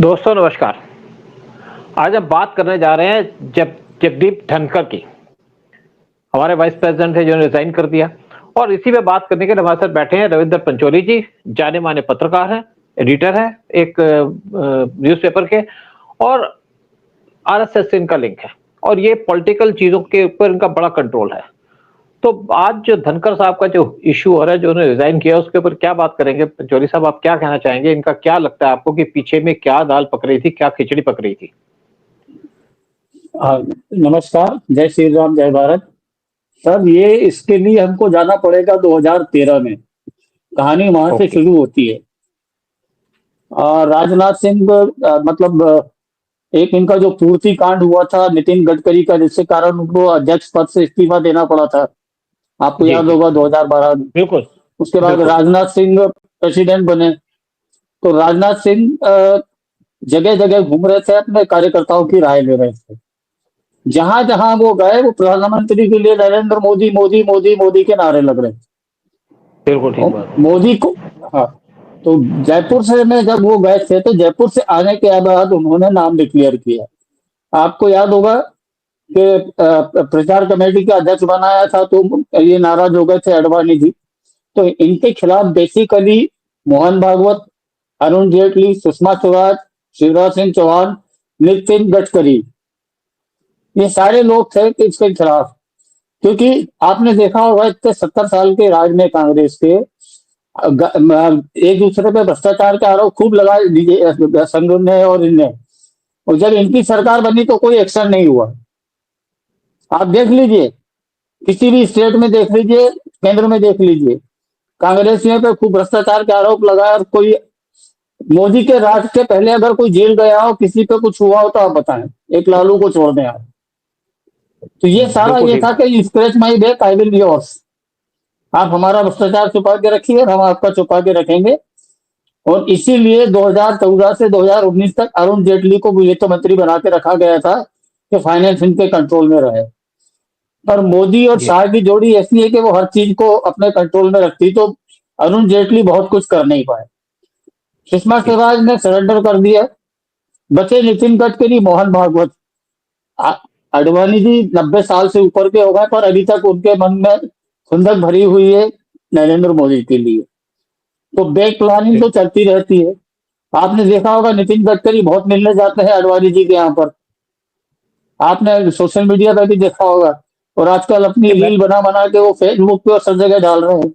दोस्तों नमस्कार। आज हम बात करने जा रहे हैं जगदीप धनखड़ की। हमारे वाइस प्रेसिडेंट थे जिन्होंने रिजाइन कर दिया। और इसी पे बात करने के लिए हमारे साथ बैठे हैं रविंद्र पंचोली जी। जाने माने पत्रकार हैं, एडिटर हैं एक न्यूज़पेपर के, और आरएसएस से इनका लिंक है और ये पॉलिटिकल चीजों के ऊपर इनका बड़ा कंट्रोल है। तो आज जो धनखड़ साहब का जो इश्यू हो रहा है, जो उन्होंने रिजाइन किया, उसके ऊपर क्या बात करेंगे? पंचोली साहब, आप क्या कहना चाहेंगे? इनका क्या लगता है आपको कि पीछे में क्या दाल पक रही थी, क्या खिचड़ी पक रही थी? नमस्कार, जय श्री राम, जय भारत। सर, ये इसके लिए हमको जाना पड़ेगा 2013 में। कहानी वहां से ओके। शुरू होती है। राजनाथ सिंह एक इनका जो पूर्ति कांड हुआ था नितिन गडकरी का, जिसके कारण उनको अध्यक्ष पद से इस्तीफा देना पड़ा था। आपको जी याद जी। होगा 2012 में। बिल्कुल। उसके बाद बिल्कुल। राजनाथ सिंह प्रेसिडेंट बने। तो राजनाथ सिंह जगह जगह घूम रहे थे, अपने कार्यकर्ताओं की राय ले रहे थे। जहां जहां वो गए, वो प्रधानमंत्री के लिए नरेंद्र मोदी मोदी मोदी मोदी के नारे लग रहे थे। बिल्कुल ठीक और बात है। मोदी को, हाँ, तो जयपुर से में जब वो गए थे, तो जयपुर से आने के बाद उन्होंने नाम डिक्लेयर किया। आपको याद होगा कि प्रचार कमेटी का अध्यक्ष बनाया था, तो ये नाराज हो गए थे अडवाणी जी। तो इनके खिलाफ बेसिकली मोहन भागवत, अरुण जेटली, सुषमा स्वराज, शिवराज सिंह चौहान, नितिन गडकरी, ये सारे लोग थे कि इसके खिलाफ। क्योंकि आपने देखा होगा इतने 70 साल के राज में कांग्रेस के एक दूसरे पे भ्रष्टाचार के आरोप खूब लगा दिए संघ ने और इनने। और जब इनकी सरकार बनी तो कोई एक्शन नहीं हुआ। आप देख लीजिए, किसी भी स्टेट में देख लीजिए, केंद्र में देख लीजिए, कांग्रेसियों पे खूब भ्रष्टाचार के आरोप लगाया। और कोई मोदी के राज के पहले अगर कोई जेल गया हो, किसी पे कुछ हुआ हो, तो आप बताएं। एक लालू को छोड़ दें आप। तो ये सारा बिल्कुल ये ठीक था बात। कि scratch my back, I will yours. आप हमारा भ्रष्टाचार छुपा के रखिए, हम आपका छुपा के रखेंगे। और इसीलिए 2014 से 2019 तक अरुण जेटली को वित्त मंत्री बना के रखा गया था कि फाइनेंस इनके कंट्रोल में रहे। पर मोदी और जी शाह की जोड़ी ऐसी है कि वो हर चीज को अपने कंट्रोल में रखती, तो अरुण जेटली बहुत कुछ कर नहीं पाए। सुषमा जी। स्वराज ने सरेंडर कर दिया। बचे नितिन गडकरी, मोहन भागवत। आ- आडवाणी जी 90 साल से ऊपर के हो गए, पर अभी तक उनके मन में खुंदक भरी हुई है नरेंद्र मोदी के लिए। तो बैक प्लानिंग जी। तो चलती रहती है। आपने देखा होगा नितिन गडकरी बहुत मिलने जाते हैं आडवाणी जी के यहाँ पर। आपने सोशल मीडिया पर भी देखा होगा। और आजकल अपनी मैं रील बना बना के वो फेसबुक पे और सब जगह डाल रहे हैं।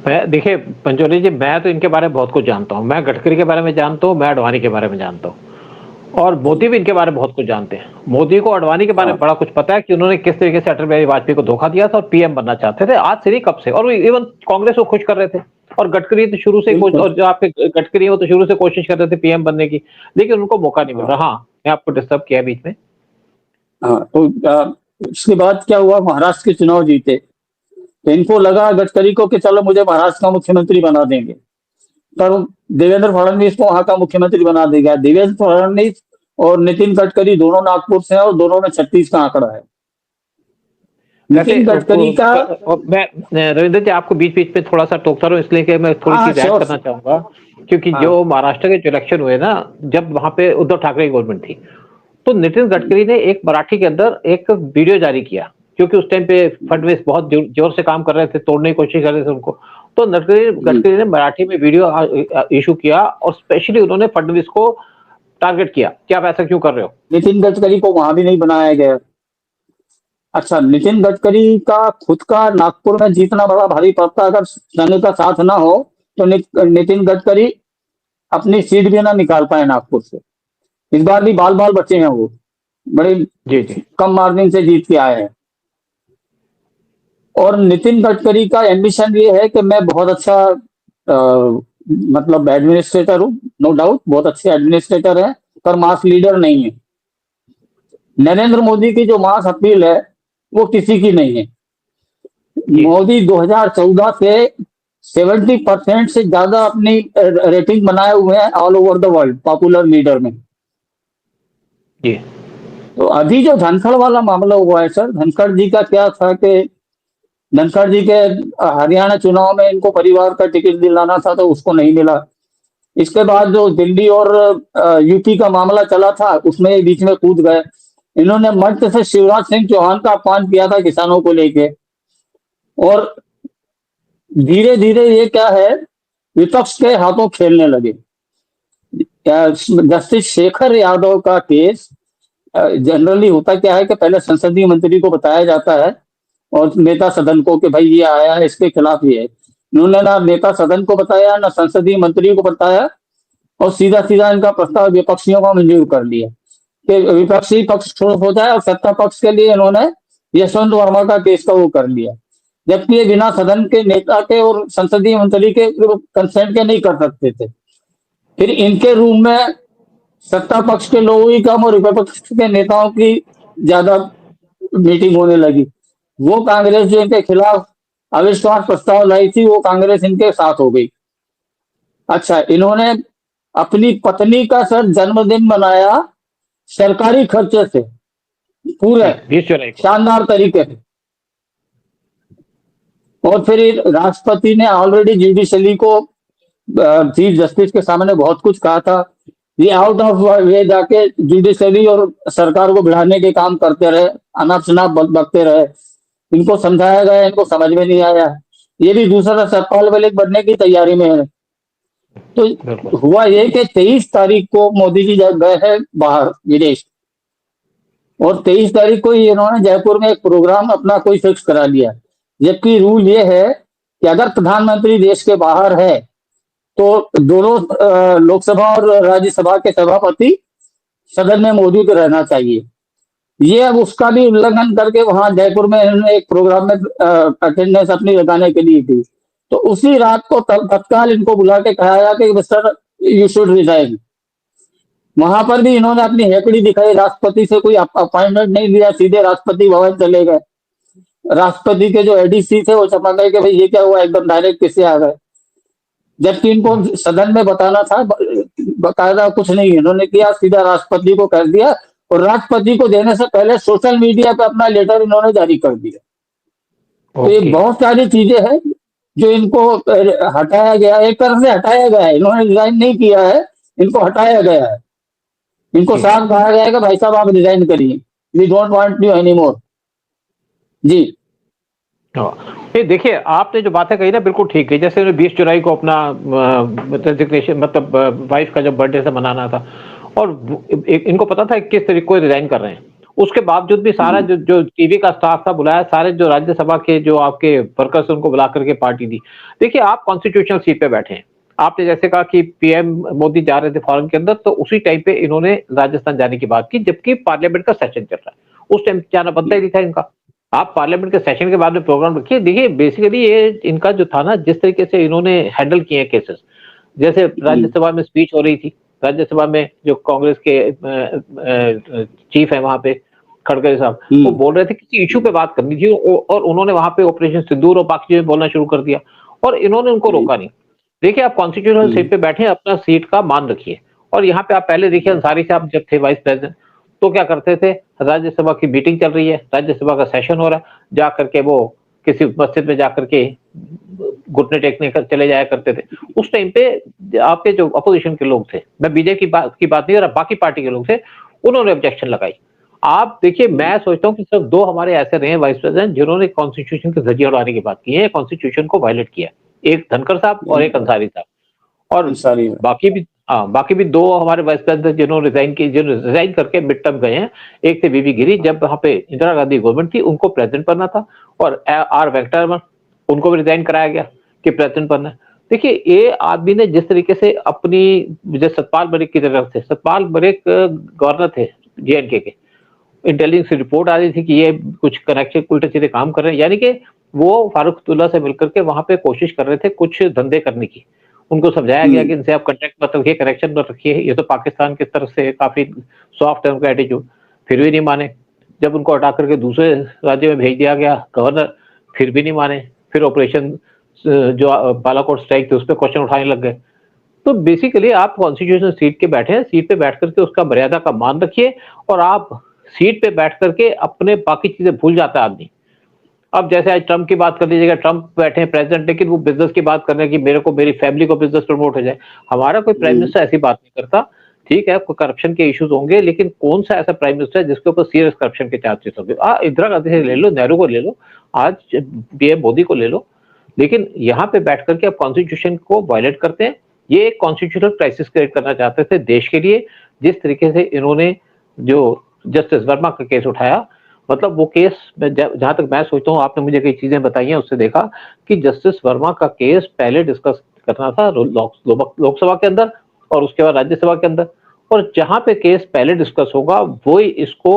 मैं देखिए पंचोली जी, मैं तो इनके बारे में बहुत कुछ जानता हूँ। मैं गडकरी के बारे में जानता हूँ, मैं अडवाणी के बारे में जानता हूँ, और मोदी भी इनके बारे में बहुत कुछ जानते हैं। मोदी को अडवाणी के बारे में हाँ, बड़ा कुछ पता है कि उन्होंने किस तरीके से अटल बिहारी वाजपेयी को धोखा दिया था और पीएम बनना चाहते थे। आज से नहीं, कब से, और वो इवन कांग्रेस को खुश कर रहे थे। और गडकरी तो शुरू से बिल्कुल। और जो आपके गडकरी है वो तो शुरू से कोशिश कर रहे थे पीएम बनने की, लेकिन उनको मौका नहीं मिल हाँ, रहा। हाँ, मैं आपको डिस्टर्ब किया बीच में। हाँ। तो उसके बाद क्या हुआ, महाराष्ट्र के चुनाव जीते। तो इनको लगा गडकरी को कि चलो मुझे महाराष्ट्र का मुख्यमंत्री बना देंगे। पर देवेंद्र फडणवीस को वहां का मुख्यमंत्री बना देगा। देवेंद्र फडणवीस और नितिन गडकरी दोनों नागपुर से हैं, और दोनों में 36 का आंकड़ा है। वैसे नितिन गडकरी का। मैं रविंद्र जी आपको बीच बीच में थोड़ा सा टोकता रहूं, इसलिए कि मैं थोड़ी हाँ, चीज ऐड श्योर। करना चाहूंगा। क्योंकि हाँ, जो महाराष्ट्र के जो इलेक्शन हुए ना, जब वहां पे उद्धव ठाकरे की गवर्नमेंट थी, तो नितिन गडकरी ने एक मराठी के अंदर एक वीडियो जारी किया, क्योंकि उस टाइम पे फडणवीस बहुत जोर से काम कर रहे थे, तोड़ने की कोशिश कर रहे थे उनको। तो गडकरी ने मराठी में वीडियो इशू किया और स्पेशली उन्होंने फडणवीस को टारगेट किया कि आप ऐसा क्यों कर रहे हो। नितिन गडकरी को वहां भी नहीं बनाया गया। अच्छा, नितिन गडकरी का खुद का नागपुर में जीतना बड़ा भारी पड़ता अगर संघ का साथ ना हो। तो नितिन गडकरी अपनी सीट भी ना निकाल पाए नागपुर से। इस बार भी बाल बाल बचे हैं वो। बड़े जी जी। कम मार्जिन से जीत के आए हैं। और नितिन गडकरी का एम्बिशन ये है कि मैं बहुत अच्छा मतलब एडमिनिस्ट्रेटर हूँ। नो डाउट बहुत अच्छे एडमिनिस्ट्रेटर है, पर मास लीडर नहीं है। नरेंद्र मोदी की जो मास अपील है, वो किसी की नहीं है। जी मोदी 2014 से 70% से ज्यादा अपनी रेटिंग बनाए हुए हैं all over the world popular leader में। जी। तो अभी जो धनखड़ वाला मामला हुआ है सर, धनखड़ जी का क्या था कि धनखड़ जी के हरियाणा चुनाव में इनको परिवार का टिकट दिलाना था, तो उसको नहीं मिला। इसके बाद जो दिल्ली और यूपी का मामला चला था उसमें ये बीच में कूद गए। इन्होंने मंच से शिवराज सिंह चौहान का अपमान किया था किसानों को लेके। और धीरे धीरे ये क्या है, विपक्ष के हाथों खेलने लगे। जस्टिस शेखर यादव का केस जनरली होता क्या है कि पहले संसदीय मंत्री को बताया जाता है और नेता सदन को कि भाई ये आया है, इसके खिलाफ ये है। इन्होंने ना नेता सदन को बताया ना संसदीय मंत्री को बताया, और सीधा सीधा इनका प्रस्ताव विपक्षियों को मंजूर कर लिया कि विपक्षी पक्ष ठोस हो जाए, और सत्ता पक्ष के लिए इन्होंने यशवंत वर्मा का केस का वो कर लिया। जबकि ये बिना सदन के नेता के और संसदीय मंत्री के कंसेंट के नहीं कर सकते थे। फिर इनके रूम में सत्ता पक्ष के लोगों की कम और विपक्ष के नेताओं की ज्यादा मीटिंग होने लगी। वो कांग्रेस जो इनके खिलाफ अविश्वास प्रस्ताव लाई थी, वो कांग्रेस इनके साथ हो गई। अच्छा, इन्होंने अपनी पत्नी का सर जन्मदिन मनाया सरकारी खर्चे से, पूरे 20 जुलाई को। शानदार तरीके से। और फिर राष्ट्रपति ने ऑलरेडी जुडिशरी को, चीफ जस्टिस के सामने बहुत कुछ कहा था। ये आउट ऑफ वे जाके जुडिशरी और सरकार को बढ़ाने के काम करते रहे, अनाप शनाप बकते रहे। इनको समझाया गया, इनको समझ में नहीं आया। ये भी दूसरा सतपाल मलिक बनने की तैयारी में है। तो हुआ ये कि 23 तारीख को मोदी जी गए हैं बाहर विदेश, और 23 तारीख को इन्होंने जयपुर में एक प्रोग्राम अपना कोई फिक्स करा लिया। जबकि रूल ये है कि अगर प्रधानमंत्री देश के बाहर है तो दोनों लोकसभा और राज्यसभा के सभापति सदन में मौजूद रहना चाहिए। ये अब उसका भी उल्लंघन करके वहां जयपुर में इन्होंने एक प्रोग्राम में अटेंडेंस अपनी लगाने के लिए थी। तो उसी रात को तत्काल इनको बुला के कहा गया कि मिस्टर यू शुड रिजाइन। वहां पर भी इन्होंने अपनी हेकड़ी दिखाई, राष्ट्रपति से कोई अपॉइंटमेंट नहीं लिया, सीधे राष्ट्रपति भवन चले गए। राष्ट्रपति के जो एडीसी थे वो चमक गए कि भाई ये क्या हुआ, एकदम डायरेक्ट कैसे आ गए। जबकि इनको सदन में बताना था, बकायदा कुछ नहीं इन्होंने किया, सीधा राष्ट्रपति को कर दिया। और राष्ट्रपति को देने से पहले सोशल मीडिया पे अपना लेटर इन्होंने जारी कर दिया। तो ये बहुत सारी चीजें हैं जो इनको हटाया गया, एक तरह से हटाया गया है। इन्होंने रिजाइन नहीं किया है, इनको हटाया गया है। इनको साफ कहा गया है कि भाई साहब आप रिजाइन करिए, we don't want you any more. जी ये देखिए, आपने जो बातें कही ना बिल्कुल ठीक है। जैसे 20 जुलाई को अपना रेजिग्नेशन, मतलब वाइफ का जब बर्थडे से मनाना था, और इनको पता था किस तरीके को रिजाइन कर रहे हैं। उसके बावजूद भी सारा जो टीवी का स्टाफ था बुलाया, सारे जो राज्यसभा के जो आपके वर्कर्स उनको बुला करके पार्टी दी। देखिए, आप कॉन्स्टिट्यूशनल सीट पे बैठे हैं। आपने जैसे कहा कि पीएम मोदी जा रहे थे फॉरेन के अंदर, तो उसी टाइम पे इन्होंने राजस्थान जाने की बात की, जबकि पार्लियामेंट का सेशन चल रहा है। उस टाइम जाना बनता ही नहीं था इनका। आप पार्लियामेंट के सेशन के बाद में प्रोग्राम रखिए। देखिए, बेसिकली ये इनका जो था ना, जिस तरीके से इन्होंने हैंडल किए केसेस, जैसे राज्यसभा में स्पीच हो रही थी, राज्यसभा में जो कांग्रेस के चीफ है वहां पे खड़गे साहब, वो बोल रहे थे किसी इशू पे बात करनी थी, और उन्होंने वहां पे ऑपरेशन सिंदूर और बाकी चीजें बोलना शुरू कर दिया, और इन्होंने उनको रोका नहीं। देखिए, आप कॉन्स्टिट्यूशनल सीट पे बैठे, अपना सीट का मान रखिए। और यहाँ पे आप पहले देखिए, अंसारी साहब जब थे वाइस प्रेसिडेंट, तो क्या करते थे, राज्यसभा की मीटिंग चल रही है, राज्यसभा का सेशन हो रहा है, जाकर के वो किसी मस्जिद में जाकर के घुटने टेकने कर चले जाया करते थे। उस टाइम पे आपके जो अपोजिशन के लोग थे, मैं बीजेपी की बात नहीं कर रहा, बाकी पार्टी के लोग थे, उन्होंने ऑब्जेक्शन लगाई। आप देखिए, मैं सोचता हूँ कि सिर्फ 2 हमारे ऐसे रहे वाइस प्रेसिडेंट जिन्होंने कॉन्स्टिट्यूशन के जरिए उड़ाने की बात की है, कॉन्स्टिट्यूशन को वायलेट किया, एक धनखड़ साहब और एक अंसारी साहब। और बाकी भी 2 हमारे वाइस प्रेसिडेंट जिन्होंने रिजाइन करके मिड टर्म गए हैं। एक थे वीवी गिरी, जब वहां पे इंदिरा गांधी गवर्नमेंट थी, उनको प्रेसिडेंट बनना था, और आर वेंकटरमन, उनको भी रिजाइन कराया गया कि प्रेसिडेंट बनना है। देखिए, ये आदमी ने जिस तरीके से अपनी, जैसे सतपाल मलिक की तरफ से, सतपाल मलिक गवर्नर थे जेएनके के, इंटेलिजेंस रिपोर्ट आ रही थी कि ये कुछ कनेक्शन उल्टे सीधे काम कर रहे हैं, यानी कि वो फारूक अब्दुल्ला से मिलकर के वहां पे कोशिश कर रहे थे कुछ धंधे करने की। उनको समझाया गया कि इनसे आप कॉन्ट्रैक्ट मत रखिए, कनेक्शन मत रखिए, ये तो पाकिस्तान की तरफ से काफी सॉफ्ट है उनका एटीट्यूड। फिर भी नहीं माने। जब उनको हटा करके दूसरे राज्य में भेज दिया गया गवर्नर, फिर भी नहीं माने। फिर ऑपरेशन जो बालाकोट स्ट्राइक थी, उस पर क्वेश्चन उठाने लग गए। तो बेसिकली आप कॉन्स्टिट्यूशनल सीट के बैठे हैं, सीट पे बैठ करके उसका मर्यादा का मान रखिए, और आप सीट पे बैठ करके अपने बाकी चीजें भूल जाता है आदमी। अब जैसे आज ट्रम्प की बात कर लीजिएगा, ट्रम्प बैठे हैं प्रेसिडेंट, लेकिन वो बिजनेस की बात कर रहे हैं कि मेरे को, मेरी फैमिली को बिजनेस प्रमोट हो जाए। हमारा कोई प्राइम जी मिनिस्टर ऐसी बात नहीं करता। ठीक है, कोई करप्शन के इश्यूज होंगे, लेकिन कौन सा ऐसा प्राइम मिनिस्टर है जिसके ऊपर सीरियस करप्शन के चार्जेस होंगे? इंदिरा गांधी से ले लो, नेहरू को ले लो, आज पीएम मोदी को ले लो, लेकिन यहाँ पे बैठ करके आप कॉन्स्टिट्यूशन को वायलेट करते हैं। ये एक कॉन्स्टिट्यूशनल क्राइसिस क्रिएट करना चाहते थे देश के लिए। जिस तरीके से इन्होंने जो जस्टिस वर्मा का केस उठाया, मतलब वो केस, जहां तक मैं सोचता हूँ, आपने मुझे कई चीजें बताई हैं, उससे देखा कि जस्टिस वर्मा का केस पहले डिस्कस करना था लोकसभा के अंदर और उसके बाद राज्यसभा के अंदर, और जहां पे केस पहले डिस्कस होगा वो ही इसको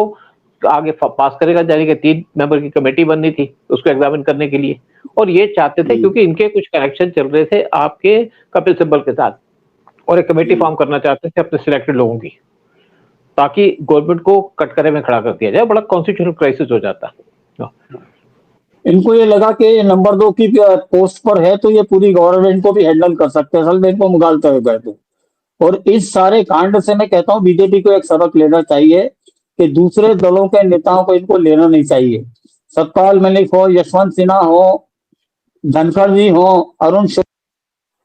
आगे पास करेगा। यानी कि 3 मेंबर की कमेटी बननी थी उसको एग्जामिन करने के लिए, और ये चाहते थे जी क्योंकि इनके कुछ कनेक्शन चल रहे थे आपके कपिल सिब्बल के साथ, और एक कमेटी जी फॉर्म करना चाहते थे अपने सिलेक्टेड लोगों की, ताकि गवर्नमेंट को कटघरे में खड़ा कर दिया जाए। बड़ा कॉन्स्टिट्यूशनल क्राइसिस हो जाता। इनको ये लगा कि ये नंबर 2 की पोस्ट पर है तो ये पूरी गवर्नमेंट को भी हैंडल कर सकते हैं, असल में इनको मुगालते हुए गए थे। और इस सारे कांड से मैं कहता हूँ बीजेपी को एक सबक लेना चाहिए कि दूसरे दलों के नेताओं को इनको लेना नहीं चाहिए। सतपाल मलिक हो, यशवंत सिन्हा हो, धनखड़ जी हो, अरुण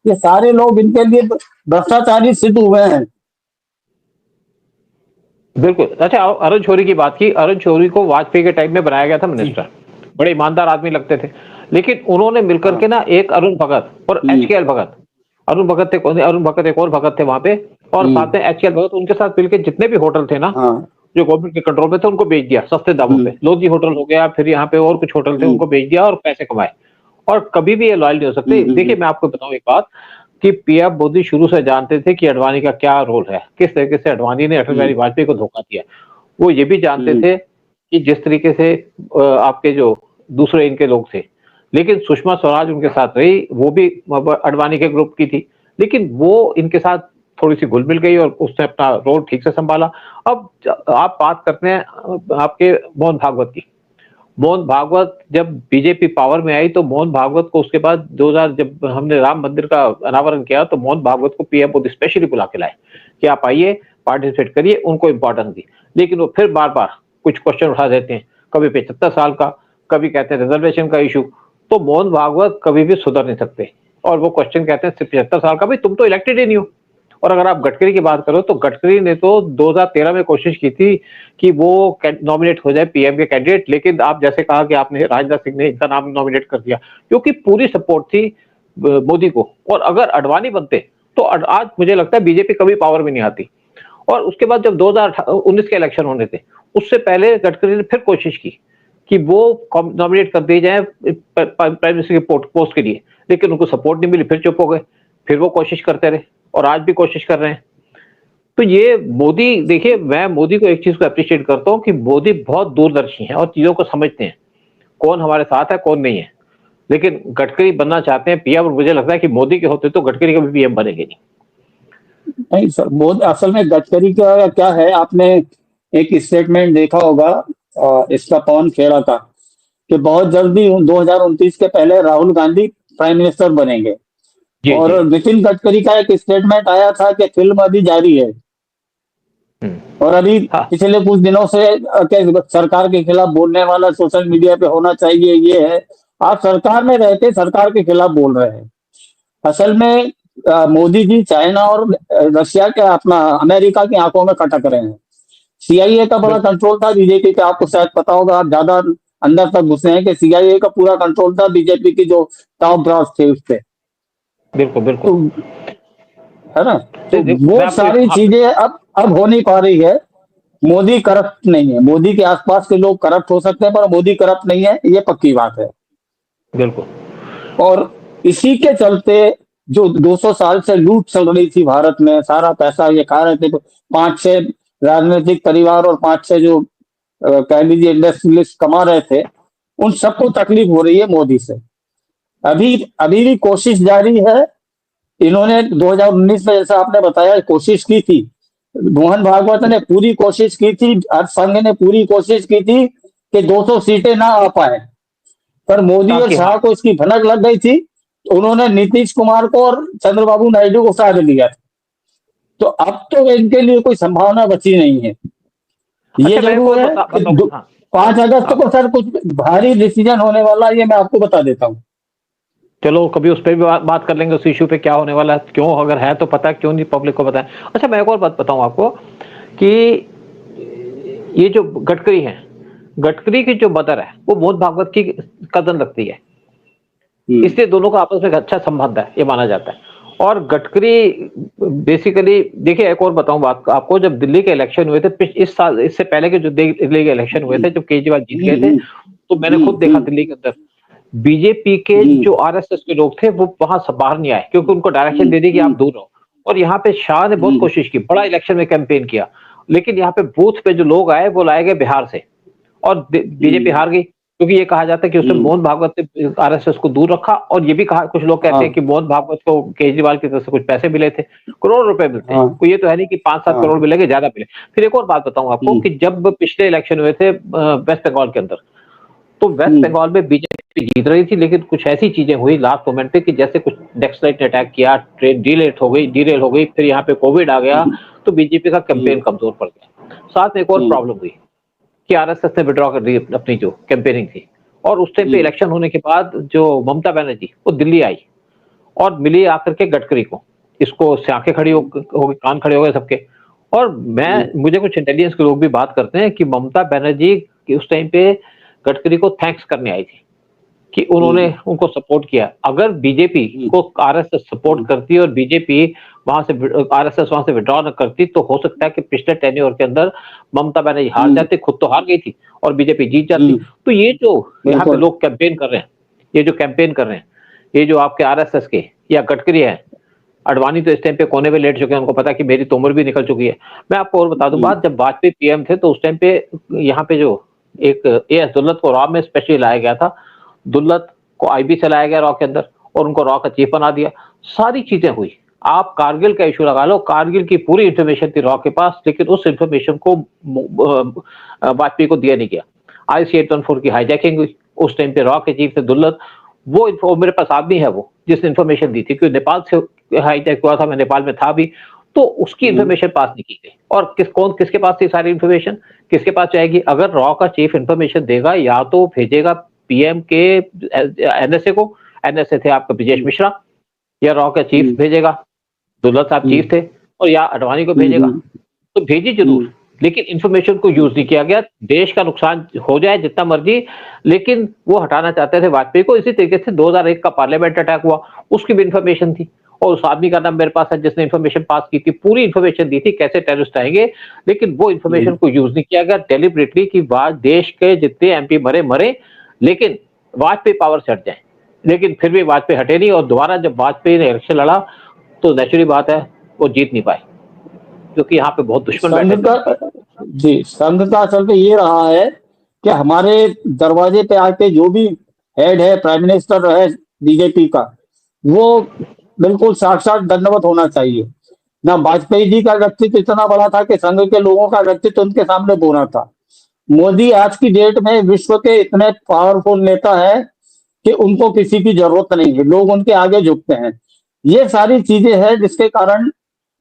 ये सारे लोग इनके लिए भ्रष्टाचारी सिद्ध हुए हैं। बिल्कुल। अच्छा, अरुण शौरी की बात की, अरुण शौरी को वाजपेयी के टाइम में बनाया गया था जी मिनिस्टर, बड़े ईमानदार आदमी लगते थे, लेकिन उन्होंने मिलकर के हाँ ना एक अरुण भगत और जी एचकेएल भगत, अरुण भगत थे, कौन अरुण भगत, एक और भगत थे वहां पे, और जी साथ में एचकेएल भगत, उनके साथ मिलकर जितने भी होटल थे ना हाँ जो गवर्नमेंट के कंट्रोल में थे उनको बेच दिया सस्ते दामों पे। लोधी होटल हो गया, फिर यहाँ पे और कुछ होटल थे, जी उनको बेच दिया और पैसे कमाए, और कभी भी ये लॉयल नहीं हो सकते। देखिए, मैं आपको बताऊं एक बात, कि पीएम मोदी शुरू से जानते थे कि अडवाणी का क्या रोल है, किस तरीके से अडवाणी ने अटल बिहारी जी वाजपेयी को धोखा दिया। वो ये भी जानते थे कि जिस तरीके से आपके जो दूसरे इनके लोग थे, लेकिन सुषमा स्वराज उनके साथ रही, वो भी अडवाणी के ग्रुप की थी, लेकिन वो इनके साथ थोड़ी सी घुल मिल गई और उसने अपना रोल ठीक से संभाला। अब आप बात करते हैं आपके मोहन भागवत की। मोहन भागवत जब बीजेपी पावर में आई तो मोहन भागवत को उसके बाद 2000 जब हमने राम मंदिर का अनावरण किया तो मोहन भागवत को पीएम मोदी स्पेशली बुला के लाए कि आप आइए, पार्टिसिपेट करिए, उनको इंपॉर्टेंस दी। लेकिन वो फिर बार बार कुछ क्वेश्चन उठा देते हैं, कभी 75 साल का, कभी कहते हैं रिजर्वेशन का इशू। तो मोहन भागवत कभी भी सुधर नहीं सकते, और वो क्वेश्चन कहते हैं सिर्फ 75 साल का, भाई तुम तो इलेक्टेड ही नहीं हो। और अगर आप गडकरी की बात करो तो गडकरी ने तो 2013 में कोशिश की थी कि वो नॉमिनेट हो जाए पीएम के कैंडिडेट, लेकिन आप जैसे कहा कि आपने राजनाथ सिंह ने इनका नाम नॉमिनेट कर दिया, क्योंकि पूरी सपोर्ट थी मोदी को। और अगर अडवाणी बनते तो आज मुझे लगता है बीजेपी कभी पावर में नहीं आती। और उसके बाद जब 2019 के इलेक्शन होने थे, उससे पहले गडकरी ने फिर कोशिश की कि वो नॉमिनेट कर दिए जाए प्राइम मिनिस्टर की पोस्ट के लिए, लेकिन उनको सपोर्ट नहीं मिली, फिर चुप हो गए, फिर वो कोशिश करते रहे, और आज भी कोशिश कर रहे हैं। तो ये मोदी, देखिए मैं मोदी को एक चीज को अप्रिशिएट करता हूँ कि मोदी बहुत दूरदर्शी हैं और चीजों को समझते हैं, कौन हमारे साथ है कौन नहीं है। लेकिन गडकरी बनना चाहते हैं पीएम, और मुझे लगता है कि मोदी के होते तो गडकरी कभी पीएम बनेंगे नहीं। नहीं सर, बहुत असल में गडकरी का क्या है, आपने एक स्टेटमेंट देखा होगा इसका पवन खेड़ा का, कि बहुत जल्दी 2029 के पहले राहुल गांधी प्राइम मिनिस्टर बनेंगे। जी जी। और नितिन गडकरी का एक स्टेटमेंट आया था कि फिल्म अभी जारी है, और अभी हाँ पिछले कुछ दिनों से सरकार के खिलाफ बोलने वाला सोशल मीडिया पे होना चाहिए, ये है। आप सरकार में रहते सरकार के खिलाफ बोल रहे हैं। असल में मोदी जी चाइना और रशिया के, अपना अमेरिका की आंखों में खटक रहे हैं। सीआईए का बड़ा बिल्कुल कंट्रोल था बीजेपी का, आपको शायद पता होगा, आप ज्यादा अंदर तक घुसे हैं, कि सीआईए का पूरा कंट्रोल था बीजेपी की जो टॉप ब्रास थे उस पे। बिल्कुल बिल्कुल। तो है ना, तो मैं वो आपको सारी आप, चीजें अब हो नहीं पा रही है। मोदी करप्ट नहीं है, मोदी के आसपास के लोग करप्ट हो सकते हैं पर मोदी करप्ट नहीं है, ये पक्की बात है। बिल्कुल और इसी के चलते जो 200 साल से लूट चल रही थी भारत में, सारा पैसा ये खा रहे थे 5-6 राजनीतिक परिवार और 5-6 जो कह लीजिए इंडस्ट्रियलिस्ट कमा रहे थे, उन सबको तकलीफ हो रही है मोदी से। अभी अभी भी कोशिश जारी है। इन्होंने 2019 में, जैसा आपने बताया, कोशिश की थी, मोहन भागवत ने पूरी कोशिश की थी, हर संघ ने पूरी कोशिश की थी कि 200 सीटें ना आ पाए, पर मोदी और ताकि हाँ, शाह को इसकी भनक लग गई थी, तो उन्होंने नीतीश कुमार को और चंद्रबाबू नायडू को साथ लिया था। तो अब तो इनके लिए कोई संभावना बची नहीं है। ये अच्छा मैं एक और जरूर है कि बताऊं, हाँ 5 अगस्त को सर कुछ भारी डिसीजन होने वाला है, ये मैं आपको बता देता हूँ। चलो कभी उस पर भी बात कर लेंगे, उस इशू पे क्या होने वाला है, क्यों अगर है तो पता है, क्यों नहीं पब्लिक को पता है। अच्छा मैं एक और बात बताऊं आपको कि ये जो गडकरी है, गडकरी की जो मदर है वो मोहन भागवत की कजन लगती है, इसलिए दोनों का आपस में अच्छा संबंध है ये माना जाता है। और गडकरी बेसिकली देखिए, एक और बताऊं बात आपको, जब दिल्ली के इलेक्शन हुए थे इस साल, इससे पहले के जो दिल्ली के इलेक्शन हुए थे जब केजरीवाल जीत गए थे, तो मैंने खुद देखा दिल्ली के अंदर बीजेपी के जो आरएसएस के लोग थे वो वहां से बाहर नहीं आए, क्योंकि उनको डायरेक्शन दे दी कि आप दूर रहो। और यहाँ पे शाह ने बहुत कोशिश की, बड़ा इलेक्शन में कैंपेन किया, लेकिन यहाँ पे बूथ पे जो लोग आए वो लाए गए बिहार से, और बीजेपी हार गई, क्योंकि ये कहा जाता है कि उसने मोहन भागवत से आरएसएस को दूर रखा। और ये भी कहा, कुछ लोग कहते हैं कि मोहन भागवत को केजरीवाल की तरफ से कुछ पैसे मिले थे, करोड़ रुपए मिलते हैं, कोई ये तो है नहीं कि 5-7 करोड़ मिलेंगे, ज्यादा मिले। फिर एक और बात बताऊं आपको कि जब पिछले इलेक्शन हुए थे वेस्ट बंगाल के अंदर, तो वेस्ट बंगाल में बीजेपी जीत रही थी, लेकिन कुछ ऐसी चीजें हुई लास्ट मोमेंट पे कि जैसे कुछ नक्सलाइट ने अटैक किया, ट्रेन डीरेल हो गई, फिर यहाँ पे कोविड आ गया, तो बीजेपी का कैंपेन कमजोर पड़ गया। साथ में एक और प्रॉब्लम हुई कि आरएसएस ने विड्रॉ कर दी अपनी जो कैंपेनिंग थी, और उस टाइम पे इलेक्शन होने के बाद जो ममता बनर्जी वो दिल्ली आई और मिली आकर के गडकरी को, इसको से आंखें खड़ी हो गई, कान खड़े हो गए सबके। और मुझे कुछ इंटेलिजेंस के लोग भी बात करते हैं कि ममता बनर्जी उस टाइम पे गडकरी को थैंक्स करने आई थी कि उन्होंने उनको सपोर्ट किया। अगर बीजेपी को आरएसएस सपोर्ट करती और बीजेपी वहां से आरएसएस वहां से विड्रॉ न करती, तो हो सकता है कि पिछले टेन्योर के अंदर ममता बनर्जी हार जाती, खुद तो हार गई थी, और बीजेपी जीत जाती। तो ये जो यहाँ पे लोग कैंपेन कर रहे हैं, ये जो कैंपेन कर रहे हैं, ये जो आपके आरएसएस के या गडकरी है, अडवाणी तो इस टाइम पे कोने में लेट चुके हैं, उनको पता कि मेरी तो उम्र भी निकल चुकी है। मैं आपको और बता दूं बात, जब वाजपेयी पीएम थे तो उस टाइम पे यहाँ पे जो एक एएस दुल्लत को रॉ में स्पेशली लाया गया था, दुल्लत को आईबी से लाया गया रॉ के अंदर, और उनको रॉ का चीफ बना दिया। सारी चीजें हुई। आप कारगिल का इशू लगा लो, कारगिल की पूरी इंफॉर्मेशन थी रॉ के पास, लेकिन उस इंफॉर्मेशन को वाजपेयी को दिया नहीं गया। IC-814 की हाईजैकिंग हुई, उस टाइम पे रॉ के चीफ थे दुल्लत, वो मेरे पास आदमी है वो जिसने इंफॉर्मेशन दी थी, क्योंकि नेपाल से हाईजैक हुआ था, मैं नेपाल में था भी, तो उसकी इंफॉर्मेशन पास नहीं की गई। और किसके पास थी सारी इंफॉर्मेशन, किसके पास जाएगी? अगर रॉ का चीफ इंफॉर्मेशन देगा, या तो भेजेगा पीएम के एनएसए को, एनएसए थे आपका ब्रिजेश मिश्रा, या रॉ का चीफ भेजेगा, दुल्लत साहब चीफ थे, और या अडवाणी को भेजेगा। तो भेजी जरूर, लेकिन इंफॉर्मेशन को यूज नहीं किया गया। देश का नुकसान हो जाए जितना मर्जी, लेकिन वो हटाना चाहते थे वाजपेयी को। इसी तरीके से 2001 का पार्लियामेंट अटैक हुआ, उसकी भी इंफॉर्मेशन थी, और उस आदमी का नाम मेरे पास है जिसने इंफॉर्मेशन पास की थी, पूरी इंफॉर्मेशन दी थी कैसे टेररिस्ट आएंगे, लेकिन वो इंफॉर्मेशन को यूज नहीं किया गया डेलिबरेटली कि देश के जितने एमपी मरे, लेकिन वाजपेयी पावर से हट जाए। लेकिन फिर भी वाजपेयी हटे नहीं, और दोबारा जब वाजपेयी ने इलेक्शन लड़ा तो नेचुरली बात है वो जीत नहीं पाए, क्योंकि यहाँ पे बहुत दुश्मन बैठे थे। जी, संघ का असल में ये रहा है कि हमारे दरवाजे पे आके जो भी हेड है, प्राइम मिनिस्टर है बीजेपी का, वो बिल्कुल साक्षात दंडवत होना चाहिए ना। वाजपेयी जी का व्यक्तित्व इतना बड़ा था कि संघ के लोगों का व्यक्तित्व उनके सामने बोना था। मोदी आज की डेट में विश्व के इतने पावरफुल नेता है कि उनको किसी की जरूरत नहीं है, लोग उनके आगे झुकते हैं। ये सारी चीजें हैं जिसके कारण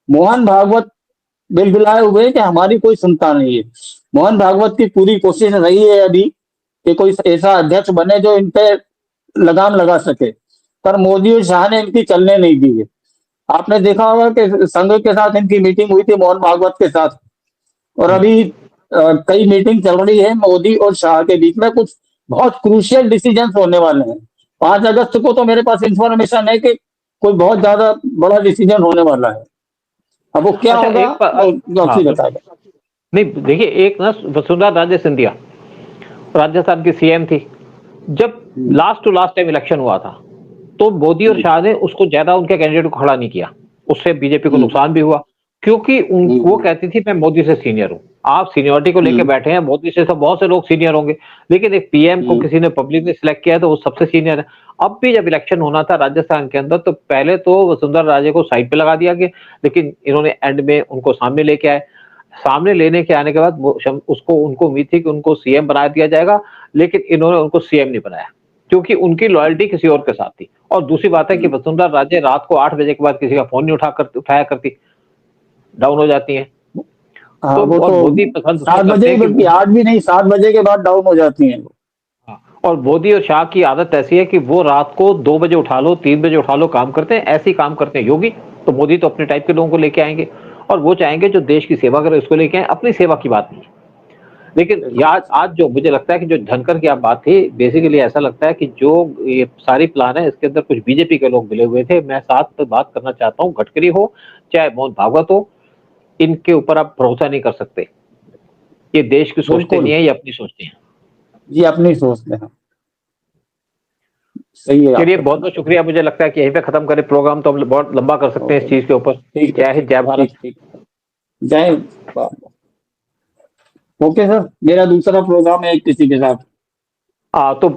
मोहन भागवत बिलबिलाए हुए कि हमारी कोई सुनता नहीं है। मोहन भागवत की पूरी कोशिश रही है अभी कि कोई ऐसा अध्यक्ष बने जो इन पे लगाम लगा सके, पर मोदी और शाह ने इनकी चलने नहीं दी है। आपने देखा होगा कि संघ के साथ इनकी मीटिंग हुई थी मोहन भागवत के साथ, और अभी कई मीटिंग चल रही है मोदी और शाह के बीच में, कुछ बहुत क्रूशियल डिसीजन होने वाले हैं। 5 अगस्त को तो मेरे पास इंफॉर्मेशन है कि कोई बहुत ज्यादा बड़ा डिसीजन होने वाला है। अब वो क्या होगा हाँ, बताएगा। नहीं देखिए, एक ना वसुंधरा राजे सिंधिया राजस्थान की सीएम थी, जब last to last time election हुआ था, तो मोदी और शाह ने उसको ज्यादा उनके कैंडिडेट को खड़ा नहीं किया, उससे बीजेपी को नुकसान भी हुआ, क्योंकि वो कहती थी मैं मोदी से सीनियर हूं। आप सीनियरिटी को लेके बैठे हैं, मोदी से तो बहुत से लोग सीनियर होंगे, लेकिन एक पीएम को किसी ने पब्लिक ने सिलेक्ट किया तो वो सबसे सीनियर है। अब भी जब इलेक्शन होना था राजस्थान के अंदर, तो पहले तो वसुंधरा राजे को साइड पे लगा दिया गया, लेकिन इन्होंने एंड में उनको सामने लेके आए। सामने लेने के आने के बाद उसको उनको उम्मीद थी कि उनको सीएम बना दिया जाएगा, लेकिन इन्होंने उनको सीएम नहीं बनाया, क्योंकि उनकी लॉयल्टी किसी और के साथ थी। और दूसरी बात है कि वसुंधरा राजे रात को 8 बजे के बाद किसी का फोन नहीं उठाया करती, डाउन हो जाती हैं। हाँ तो वो और तो मोदी पसंद उसको 7 करते बजे हैं कि बल्कि 8 भी नहीं 7 बजे के बाद डाउन हो जाती हैं वो। हाँ, और मोदी और शाह की आदत ऐसी है कि वो रात को 2 बजे उठा लो, 3 बजे उठा लो काम करते हैं, ऐसे ही काम करते हैं योगी। तो मोदी तो अपने टाइप के लोगों को लेके आएँगे और वो चाहेंगे जो देश की सेवा करे उसको लेके आएँ, अपनी सेवा की बात नहीं है। लेकिन या बिल्कुल आज जो मुझे लगता है कि जो धनखड़ की आप बात थी, बेसिकली ऐसा लगता है कि जो ये सारी प्लान है इसके अंदर कुछ बीजेपी के लोग मिले हुए थे। मैं साथ पे बात करना चाहता हूँ, गडकरी हो, चाहे मोहन भागवत हो, इनके ऊपर आप भरोसा नहीं कर सकते। ये देश की सोचते बिल्कुल नहीं है, ये अपनी सोचते हैं। ये अपनी सोच में है। सही है चलिए आपका बहुत-बहुत कहना। शुक्रिया, मुझे लगता है कि यहीं पे खत्म करें प्रोग्राम, तो हम बहुत लंबा कर सकते हैं इस ओके चीज़ के ऊपर। ठीक है जय हिंद, जय भारत। ठीक जय ओके सर मेरा दूसरा प्रोग्राम है किसी के साथ। तो